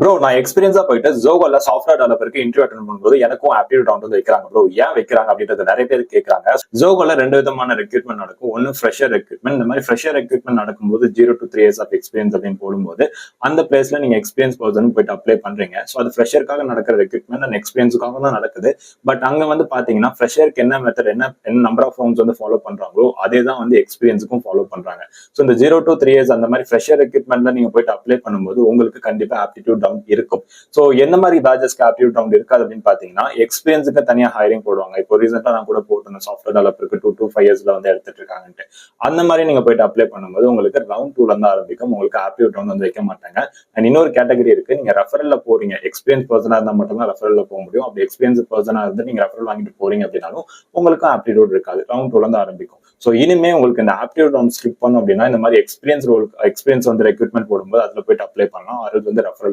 Bro நான் எக்ஸ்பீரியன்ஸா போயிட்டு ஜோகோல சாஃப்ட்வேர் டெவலப்பருக்கு இன்டர்வியூ அட்டன் பண்ணும்போது எனக்கும் ஆப்டிடியூட் ரவுண்ட் வந்து வைக்கிறாங்க ப்ரோ. ஏன் வைக்கிறாங்க அப்படின்றது நிறைய பேர் கேட்கறாங்க. ஜோகோல ரெண்டு விதமான ரெக்ரூட்மெண்ட் நடக்கும். ஒன்னு ஃப்ரெஷர் ரெக்ரூட்மெண்ட். இந்த மாதிரி ஃப்ரெஷர் ரெக்ரூட்மெண்ட் நடக்கும்போது 0 to 3 years ஆஃப் எக்ஸ்பீரியன்ஸ் அப்படின்னு போடும்போது அந்த பிளேஸ்ல நீங்க எக்ஸ்பீரியன்ஸ் பர்சன் போயிட்டு அப்ளை பண்றீங்க. ஸோ அது ஃப்ரெஷருக்காக நடக்கிற ரெக்ரூட்மெண்ட் அண்ட் எக்ஸ்பீரியன்ஸுக்காக தான் நடக்குது. பட் அங்க வந்து பாத்தீங்கன்னா ஃப்ரெஷருக்கு என்ன மெத்தட் என்ன நம்பர் ஆஃப் ரவுண்ட்ஸ் வந்து ஃபாலோ பண்றாங்களோ அதே தான் வந்து எக்ஸ்பீரியன்ஸுக்கும் ஃபாலோ பண்றாங்க. ஸோ இந்த 0 to 3 years அந்த மாதிரி ஃப்ரெஷர் ரெக்ரூட்மெண்ட்ல நீங்க போயிட்டு அப்ளை பண்ணும்போது உங்களுக்கு கண்டிப்பா ஆப்டிடியூட் ரவுண்ட் இருக்கும். சோ எந்த மாதிரி பேட்சஸ்க்கு ஆப்டிடியூட் ரவுண்ட் இருக்காது அப்படின்னு பாத்தீங்கன்னா எக்ஸ்பீரியன்ஸுக்கு தனியா ஹைரிங் போடுவாங்க. இப்போ ரீசெண்டா நான் கூட போட்டிருந்தேன் சாஃப்ட்வேர் டெவலப்பருக்கு 2 to 5 yearsல வந்து எடுத்துட்டு இருக்காங்கன்ட்டு. அந்த மாதிரி நீங்க போயிட்டு அப்ளை பண்ணும்போது உங்களுக்கு ரவுண்ட் 2ல இருந்து ஆரம்பிக்கும். உங்களுக்கு ஆப்டிடியூட் ரவுண்ட் வந்து வைக்க மாட்டாங்க. அண்ட் இன்னொரு கேட்டகரி இருக்கு. நீங்க ரெஃபரல்ல போறீங்க. எக்ஸ்பீரியன்ஸ் பர்சனா இருந்தா மட்டும் தான் ரெஃபரல்ல போக முடியும். அப்படி எக்ஸ்பீரியன்ஸ் பர்சனா இருந்து நீங்க ரெஃபரல் வாங்கிட்டு போறீங்க அப்படின்னாலும் உங்களுக்கு ஆப்டிடியூட் இருக்காது. ரவுண்ட் 2ல இருந்து ஆரம்பிக்கும். சோ இனிமே உங்களுக்கு இந்த ஆப்டிடியூட் ரவுண்ட் ஸ்கிப் பண்ணும் அப்படின்னா இந்த மாதிரி எக்ஸ்பீரியன்ஸ் வந்து ரெக்ரூட்மெண்ட் போடும்போது அதுல போயிட்டு அப்ளை பண்ணலாம். அது வந்து ரெஃபரல்